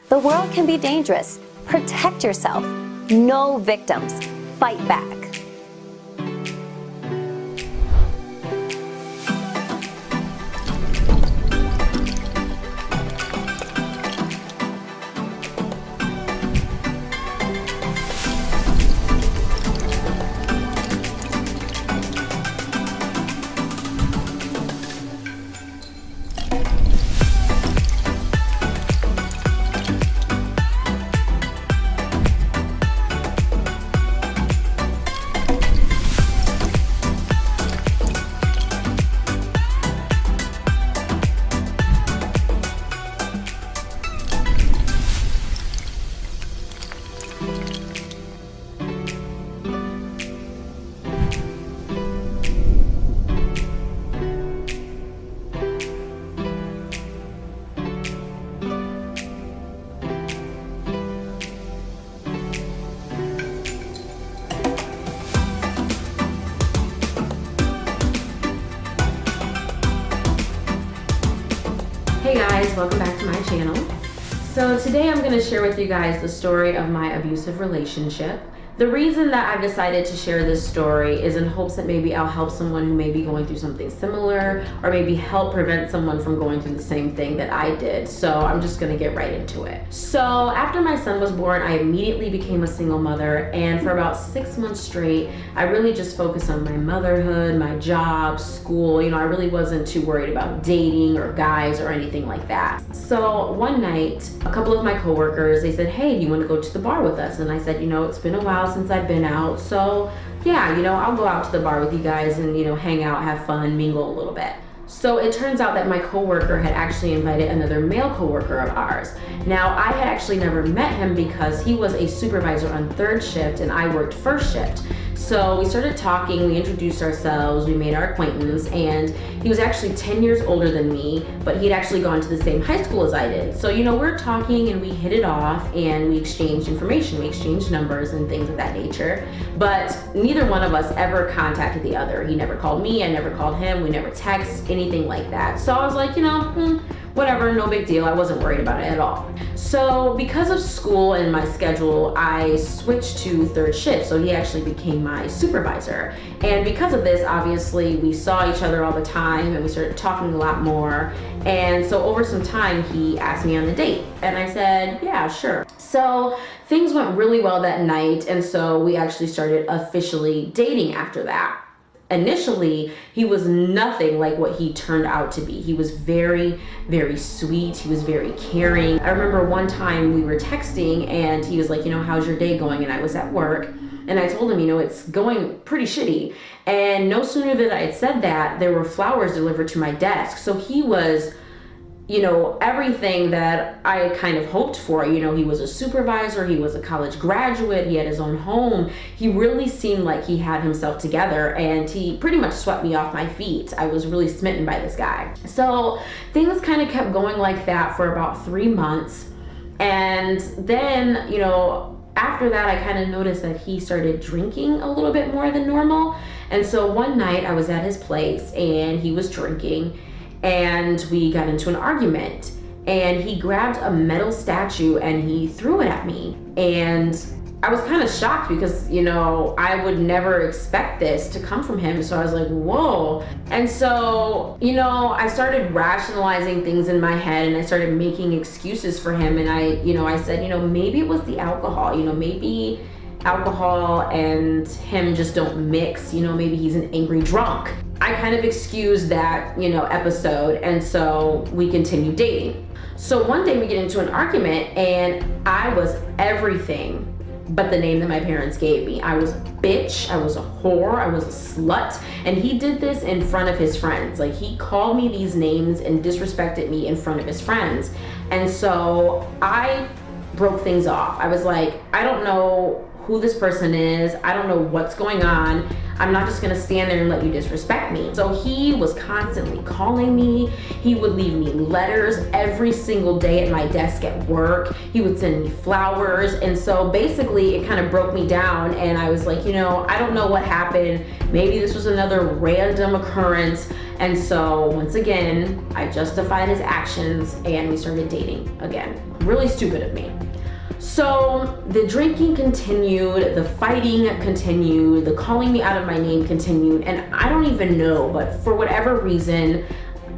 The world can be dangerous. Protect yourself. No victims. Fight back. Hey guys, welcome back to my channel. So today I'm going to share with you guys the story of my abusive relationship. The reason that I've decided to share this story is in hopes that maybe I'll help someone who may be going through something similar, or maybe help prevent someone from going through the same thing that I did. So I'm just going to get right into it. So after my son was born, I immediately became a single mother, and for about 6 months straight, I really just focused on my motherhood, my job, school. You know, I really wasn't too worried about dating or guys or anything like that. So one night, a couple of my coworkers, they said, hey, do you want to go to the bar with us? And I said, you know, it's been a while since I've been out, so yeah, you know, I'll go out to the bar with you guys and, you know, hang out, have fun, mingle a little bit. So it turns out that my coworker had actually invited another male coworker of ours. Now, I had actually never met him because he was a supervisor on third shift and I worked first shift. So we started talking, we introduced ourselves, we made our acquaintance, and he was actually 10 years older than me, but he'd actually gone to the same high school as I did. So, you know, we're talking and we hit it off and we exchanged information, we exchanged numbers and things of that nature, but neither one of us ever contacted the other. He never called me, I never called him, we never text, anything like that. So I was like, you know, whatever, no big deal. I wasn't worried about it at all. So because of school and my schedule, I switched to third shift. So he actually became my supervisor. And because of this, obviously, we saw each other all the time and we started talking a lot more. And so over some time, he asked me on a date. And I said, yeah, sure. So things went really well that night. And so we actually started officially dating after that. Initially, he was nothing like what he turned out to be. He was very, very sweet. He was very caring. I remember one time we were texting and he was like, you know, how's your day going? And I was at work and I told him, you know, it's going pretty shitty. And no sooner than I had said that, there were flowers delivered to my desk. So he was, you know, everything that I kind of hoped for. You know, he was a supervisor, he was a college graduate, he had his own home. He really seemed like he had himself together and he pretty much swept me off my feet. I was really smitten by this guy. So things kind of kept going like that for about 3 months. And then, you know, after that, I kind of noticed that he started drinking a little bit more than normal. And so one night I was at his place and he was drinking, and we got into an argument and he grabbed a metal statue and he threw it at me. And I was kind of shocked because, you know, I would never expect this to come from him. So I was like, whoa. And so, you know, I started rationalizing things in my head and I started making excuses for him. And I said, you know, maybe it was the alcohol, you know, maybe alcohol and him just don't mix, you know, maybe he's an angry drunk. I kind of excused that, you know, episode, and so we continued dating. So one day we get into an argument and I was everything but the name that my parents gave me. I was a bitch, I was a whore, I was a slut, and he did this in front of his friends. Like, he called me these names and disrespected me in front of his friends. And so I broke things off. I was like, I don't know who this person is. I don't know what's going on. I'm not just gonna stand there and let you disrespect me. So he was constantly calling me. He would leave me letters every single day at my desk at work. He would send me flowers. And so basically it kind of broke me down, and I was like, you know, I don't know what happened. Maybe this was another random occurrence. And so once again, I justified his actions and we started dating again. Really stupid of me. So the drinking continued, the fighting continued, the calling me out of my name continued, and I don't even know, but for whatever reason,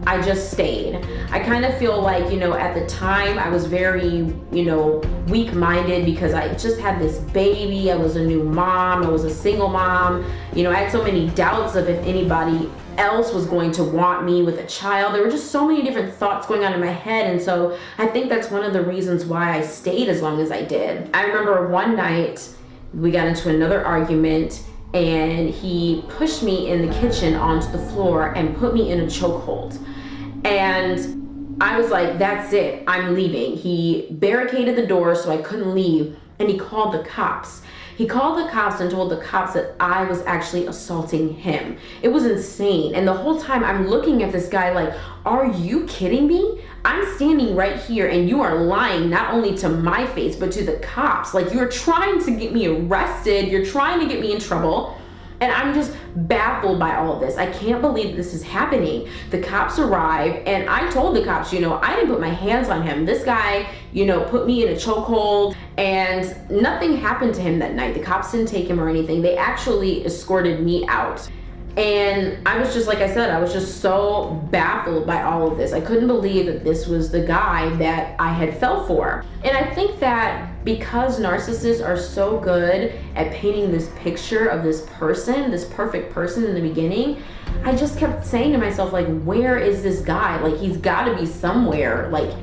I just stayed. I kind of feel like, you know, at the time I was very, you know, weak-minded because I just had this baby. I was a new mom. I was a single mom. You know, I had so many doubts of if anybody else was going to want me with a child. There were just so many different thoughts going on in my head. And so I think that's one of the reasons why I stayed as long as I did. I remember one night we got into another argument, and he pushed me in the kitchen onto the floor and put me in a chokehold. And I was like, that's it, I'm leaving. He barricaded the door so I couldn't leave, and he called the cops. He called the cops and told the cops that I was actually assaulting him. It was insane. And the whole time I'm looking at this guy like, are you kidding me? I'm standing right here and you are lying not only to my face, but to the cops. Like, you're trying to get me arrested. You're trying to get me in trouble. And I'm just baffled by all of this. I can't believe this is happening. The cops arrive, and I told the cops, you know, I didn't put my hands on him. This guy, you know, put me in a chokehold, and nothing happened to him that night. The cops didn't take him or anything. They actually escorted me out. And I was just, like I said, I was just so baffled by all of this. I couldn't believe that this was the guy that I had fell for. And I think that because narcissists are so good at painting this picture of this person, this perfect person in the beginning, I just kept saying to myself, like, where is this guy? Like, he's gotta be somewhere. Like,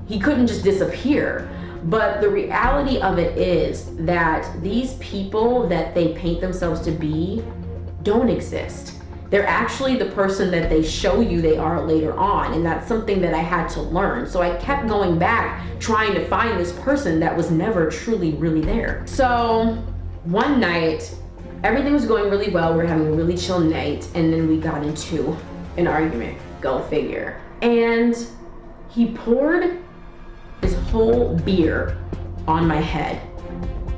he couldn't just disappear. But the reality of it is that these people that they paint themselves to be don't exist. They're actually the person that they show you they are later on, and that's something that I had to learn. So I kept going back trying to find this person that was never truly really there. So one night, everything was going really well. We were having a really chill night, and then we got into an argument. Go figure. And he poured his whole beer on my head.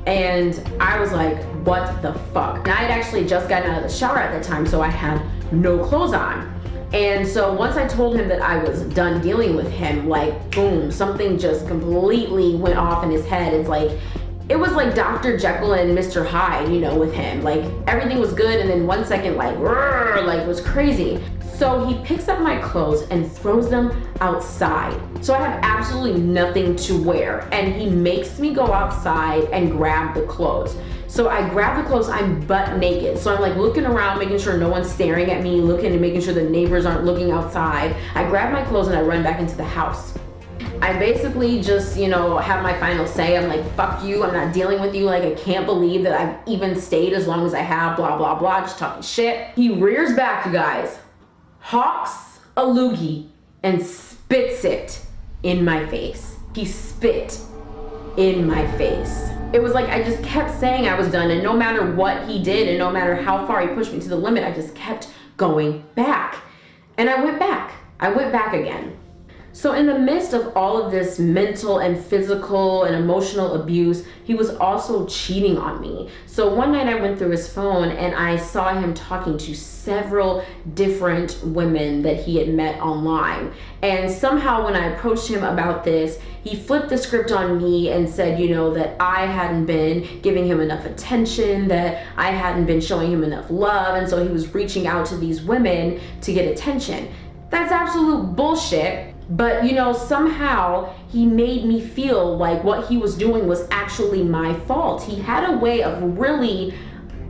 And I was like, what the fuck? And I had actually just gotten out of the shower at the time, so I had no clothes on. And so once I told him that I was done dealing with him, like, boom, something just completely went off in his head. It's like, it was like Dr. Jekyll and Mr. Hyde, you know, with him. Like, everything was good, and then 1 second, like, it was crazy. So he picks up my clothes and throws them outside. So I have absolutely nothing to wear. And he makes me go outside and grab the clothes. So I grab the clothes, I'm butt naked. So I'm like looking around, making sure no one's staring at me, looking and making sure the neighbors aren't looking outside. I grab my clothes and I run back into the house. I basically just, you know, have my final say. I'm like, fuck you, I'm not dealing with you. Like, I can't believe that I've even stayed as long as I have, blah, blah, blah, just talking shit. He rears back, you guys, hawks a loogie and spits it in my face. He spit in my face. It was like I just kept saying I was done, and no matter what he did and no matter how far he pushed me to the limit, I just kept going back. And I went back. I went back again. So in the midst of all of this mental and physical and emotional abuse, he was also cheating on me. So one night I went through his phone and I saw him talking to several different women that he had met online. And somehow when I approached him about this, he flipped the script on me and said, you know, that I hadn't been giving him enough attention, that I hadn't been showing him enough love, and so he was reaching out to these women to get attention. That's absolute bullshit. But, you know, somehow he made me feel like what he was doing was actually my fault. He had a way of really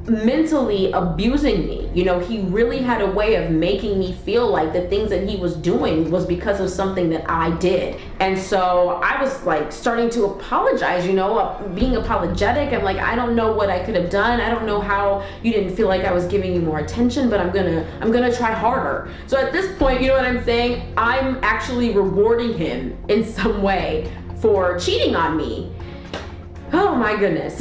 mentally abusing me. You know, he really had a way of making me feel like the things that he was doing was because of something that I did. And so I was like starting to apologize, you know, being apologetic. I'm like, I don't know what I could have done. I don't know how you didn't feel like I was giving you more attention, but I'm gonna try harder. So at this point, you know what I'm saying? I'm actually rewarding him in some way for cheating on me. Oh Oh my goodness.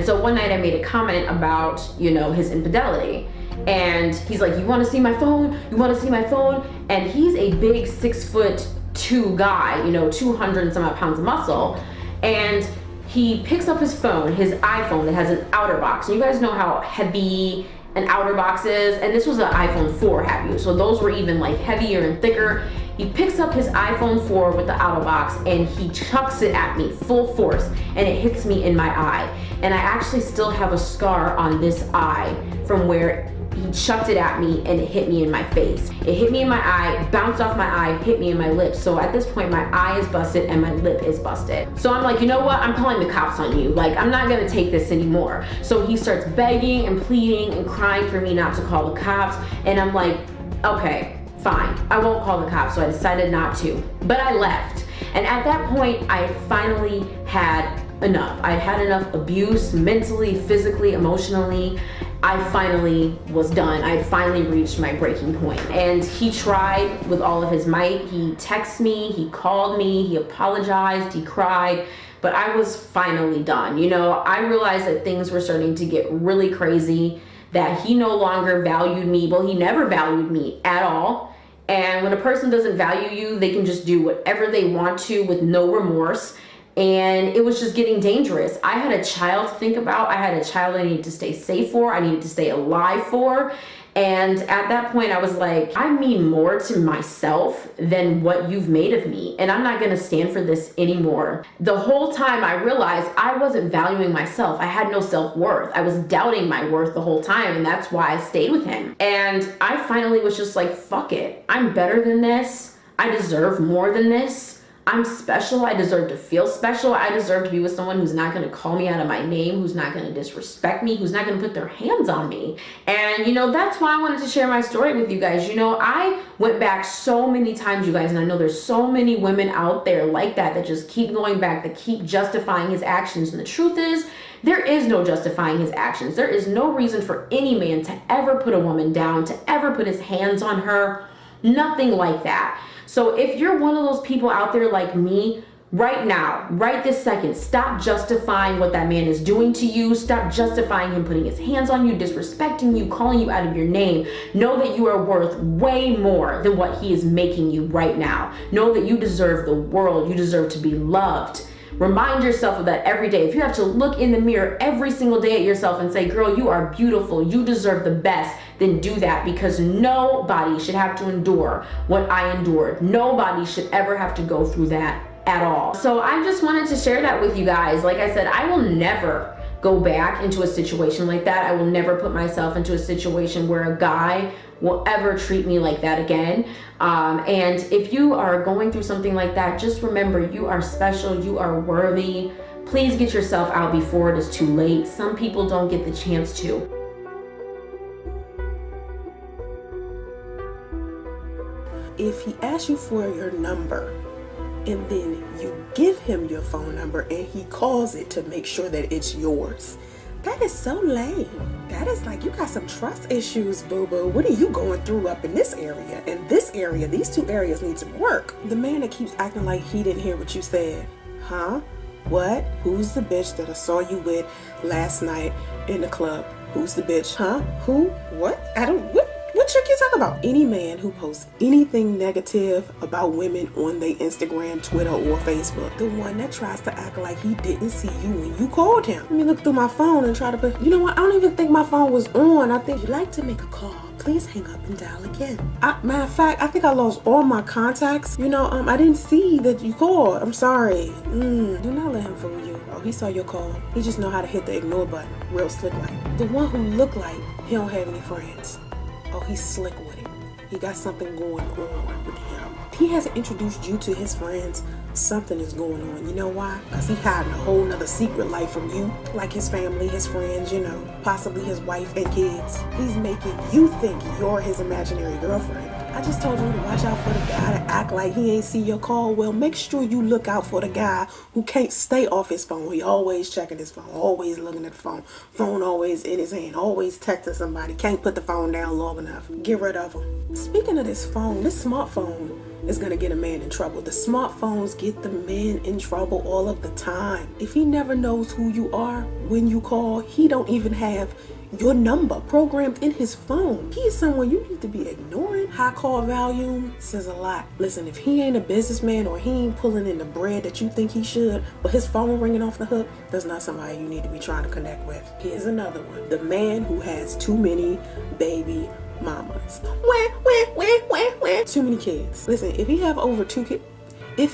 So one night I made a comment about, you know, his infidelity. And he's like, you wanna see my phone? You wanna see my phone? And he's a big 6'2" guy, you know, 200 and some odd pounds of muscle. And he picks up his phone, his iPhone that has an outer box. And you guys know how heavy an outer box is. And this was an iPhone 4, have you? So those were even like heavier and thicker. He picks up his iPhone 4 with the outer box and he chucks it at me full force, and it hits me in my eye. And I actually still have a scar on this eye from where he chucked it at me and it hit me in my face. It hit me in my eye, bounced off my eye, hit me in my lip. So at this point, my eye is busted and my lip is busted. So I'm like, you know what? I'm calling the cops on you. Like, I'm not gonna take this anymore. So he starts begging and pleading and crying for me not to call the cops. And I'm like, okay, fine, I won't call the cops. So I decided not to, but I left. And at that point, I finally had enough. I had enough abuse, mentally, physically, emotionally. I finally was done. I had finally reached my breaking point. And he tried with all of his might. He texted me, he called me, he apologized, he cried, but I was finally done. You know, I realized that things were starting to get really crazy, that he no longer valued me. Well, he never valued me at all. And when a person doesn't value you, they can just do whatever they want to with no remorse. And it was just getting dangerous. I had a child to think about. I had a child I needed to stay safe for. I needed to stay alive for. And at that point, I was like, I mean more to myself than what you've made of me. And I'm not gonna stand for this anymore. The whole time I realized I wasn't valuing myself. I had no self-worth. I was doubting my worth the whole time. And that's why I stayed with him. And I finally was just like, fuck it. I'm better than this. I deserve more than this. I'm special. I deserve to feel special. I deserve to be with someone who's not going to call me out of my name, who's not going to disrespect me, who's not going to put their hands on me. And, you know, that's why I wanted to share my story with you guys. You know, I went back so many times, you guys, and I know there's so many women out there like that just keep going back, that keep justifying his actions. And the truth is, there is no justifying his actions. There is no reason for any man to ever put a woman down, to ever put his hands on her. Nothing like that. So if you're one of those people out there like me, right now, right this second, stop justifying what that man is doing to you. Stop justifying him putting his hands on you, disrespecting you, calling you out of your name. Know that you are worth way more than what he is making you right now. Know that you deserve the world. You deserve to be loved. Remind yourself of that every day. If you have to look in the mirror every single day at yourself and say, girl, you are beautiful, you deserve the best, then do that, because nobody should have to endure what I endured. Nobody should ever have to go through that at all. So I just wanted to share that with you guys. Like I said, I will never go back into a situation like that. I will never put myself into a situation where a guy will ever treat me like that again. And if you are going through something like that, just remember, you are special, you are worthy. Please get yourself out before it is too late. Some people don't get the chance to. If he asks you for your number and then you give him your phone number and he calls it to make sure that it's yours, that is so lame. That is like, you got some trust issues, boo-boo. What are you going through up in this area? In this area, these two areas need some work. The man that keeps acting like he didn't hear what you said. Huh? What? Who's the bitch that I saw you with last night in the club? Who's the bitch? Huh? Who? What? What chick you talking about? Any man who posts anything negative about women on their Instagram, Twitter, or Facebook, the one that tries to act like he didn't see you when you called him. Let me look through my phone and try to put, you know what? I don't even think my phone was on. I think you'd like to make a call. Please hang up and dial again. Matter of fact, I think I lost all my contacts. You know, I didn't see that you called. I'm sorry. Do not let him fool you. Oh, he saw your call. He just know how to hit the ignore button. Real slick like. The one who look like he don't have any friends. Oh, he's slick with it. He got something going on with him. If he hasn't introduced you to his friends, something is going on. You know why? Because he's hiding a whole nother secret life from you. Like his family, his friends, you know, possibly his wife and kids. He's making you think you're his imaginary girlfriend. I just told you to watch out for the guy to act like he ain't see your call. Well, make sure you look out for the guy who can't stay off his phone. He always checking his phone, always looking at the phone. Phone always in his hand, always texting somebody. Can't put the phone down long enough. Get rid of him. Speaking of this phone, this smartphone is gonna get a man in trouble. The smartphones get the men in trouble all of the time. If he never knows who you are when you call, he don't even have your number programmed in his phone. He is someone you need to be ignoring. High call volume says a lot. Listen, if he ain't a businessman or he ain't pulling in the bread that you think he should, but his phone ringing off the hook, that's not somebody you need to be trying to connect with. Here's another one. The man who has too many baby mamas. Too many kids. Listen, if he have over 2 kids, if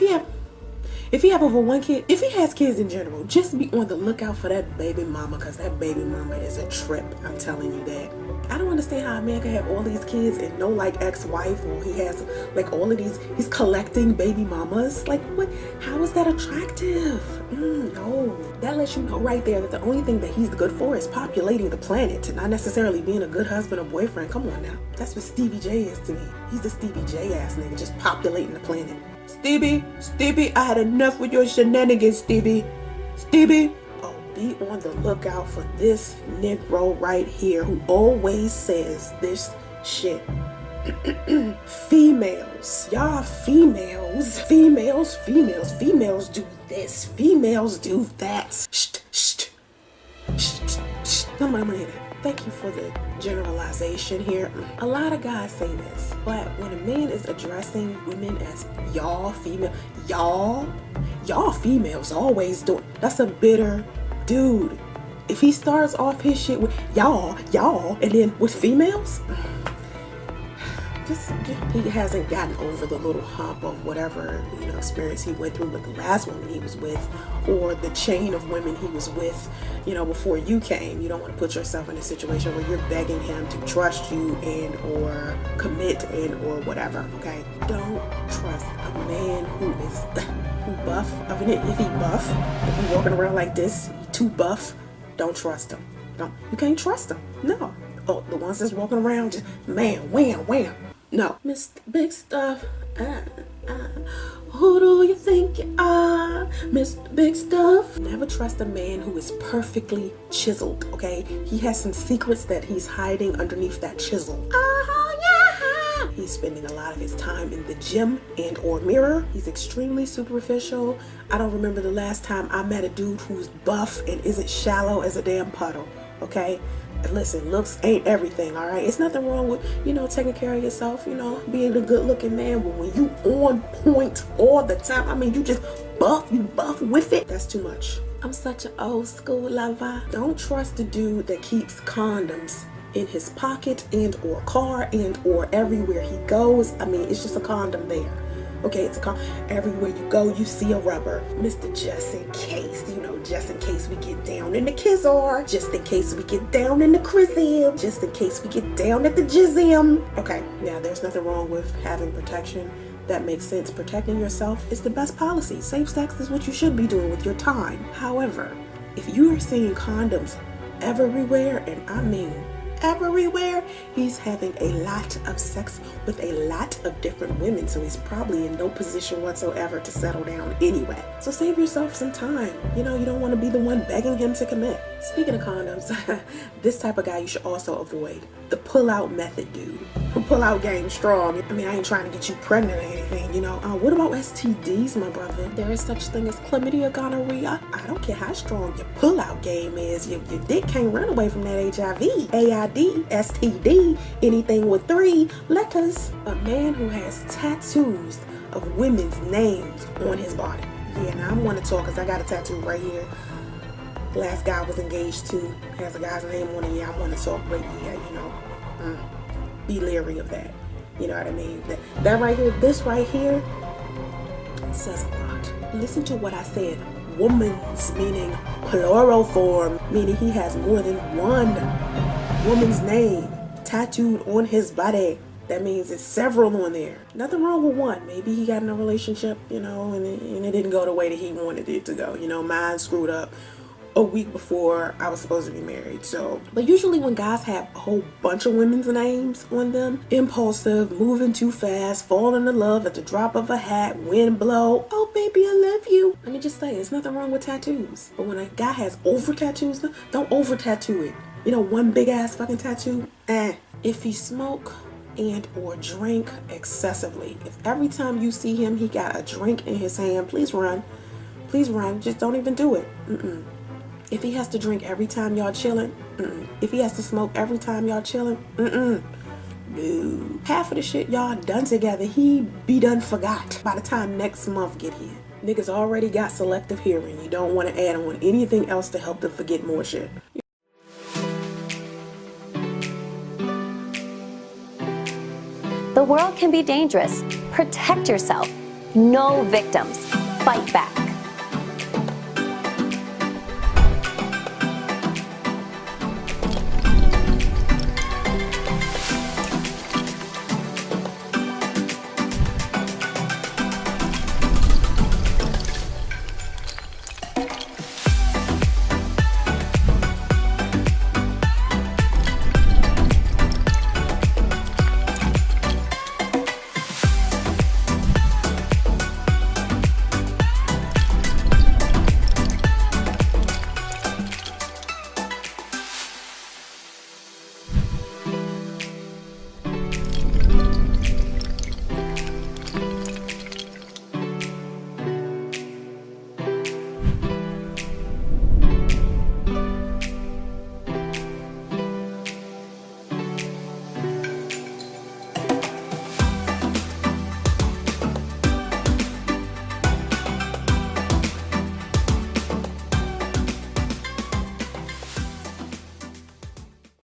he have over 1 kid, if he has kids in general, just be on the lookout for that baby mama, because that baby mama is a trip. I'm telling you that. I don't understand how a man can have all these kids and no like ex-wife, or he has like all of these, he's collecting baby mamas. Like what? How is that attractive? No. That lets you know right there that the only thing that he's good for is populating the planet, not necessarily being a good husband or boyfriend. Come on now. That's what Stevie J is to me. He's the Stevie J ass nigga, just populating the planet. Stevie, I had enough with your shenanigans, Stevie. Oh, be on the lookout for this Negro right here who always says this shit. Females. Y'all females do this. Females do that. Shh. Somebody hear that. Thank you for the generalization here. A lot of guys say this, but when a man is addressing women as y'all females always do. That's a bitter dude. If he starts off his shit with y'all, and then with females, he hasn't gotten over the little hump of whatever, experience he went through with the last woman he was with, or the chain of women he was with, before you came. You don't want to put yourself in a situation where you're begging him to trust you and or commit and or whatever. Okay, don't trust a man who buff. I mean, if he walking around like this, he too buff. Don't trust him. No, you can't trust him. No. Oh, the ones that's walking around just wham. No. Mr. Big Stuff. Who do you think you are, Mr. Big Stuff? Never trust a man who is perfectly chiseled, okay? He has some secrets that he's hiding underneath that chisel. Yeah. He's spending a lot of his time in the gym and or mirror. He's extremely superficial. I don't remember the last time I met a dude who's buff and isn't shallow as a damn puddle, okay? Listen, looks ain't everything, all right? It's nothing wrong with, taking care of yourself, being a good looking man. But when you on point all the time, I mean, you just buff with it, that's too much. I'm such an old school lover. Don't trust a dude that keeps condoms in his pocket and or car and or everywhere he goes. I mean, it's just a condom there. Okay, it's a condom. Everywhere you go, you see a rubber. Mr. Just in case, just in case we get down in the Kizar, just in case we get down in the Chrisim, just in case we get down at the Jizim. Okay, now there's nothing wrong with having protection. That makes sense. Protecting yourself is the best policy. Safe sex is what you should be doing with your time. However, if you are seeing condoms everywhere, and I mean everywhere, he's having a lot of sex with a lot of different women, so he's probably in no position whatsoever to settle down anyway. So save yourself some time. You don't want to be the one begging him to commit. Speaking of condoms, this type of guy you should also avoid. The pull-out method dude. Pull-out game strong. I mean, I ain't trying to get you pregnant or anything, what about STDs, my brother? There is such thing as chlamydia, gonorrhea. I don't care how strong your pull-out game is. Your dick can't run away from that HIV, AID, STD, anything with 3 letters. A man who has tattoos of women's names on his body. Yeah, now I'm going to talk because I got a tattoo right here. The last guy I was engaged to has a guy's name on it. Yeah, I want to talk, but yeah, be leery of that. You know what I mean? That right here, this right here says a lot. Listen to what I said. Woman's, meaning plural form, meaning he has more than one woman's name tattooed on his body. That means it's several on there. Nothing wrong with one. Maybe he got in a relationship, and it didn't go the way that he wanted it to go. Mine screwed up a week before I was supposed to be married. But usually when guys have a whole bunch of women's names on them, impulsive, moving too fast, falling in love at the drop of a hat, wind blow, oh baby, I love you. Let me just say, there's nothing wrong with tattoos. But when a guy has over tattoos, don't over tattoo it. One big ass fucking tattoo, If he smoke and or drink excessively. If every time you see him he got a drink in his hand, please run. Please run. Just don't even do it. If he has to drink every time y'all chilling, if he has to smoke every time y'all chilling, no. Half of the shit y'all done together, he be done forgot by the time next month get here. Niggas already got selective hearing. You don't want to add on anything else to help them forget more shit. The world can be dangerous. Protect yourself. No victims. Fight back.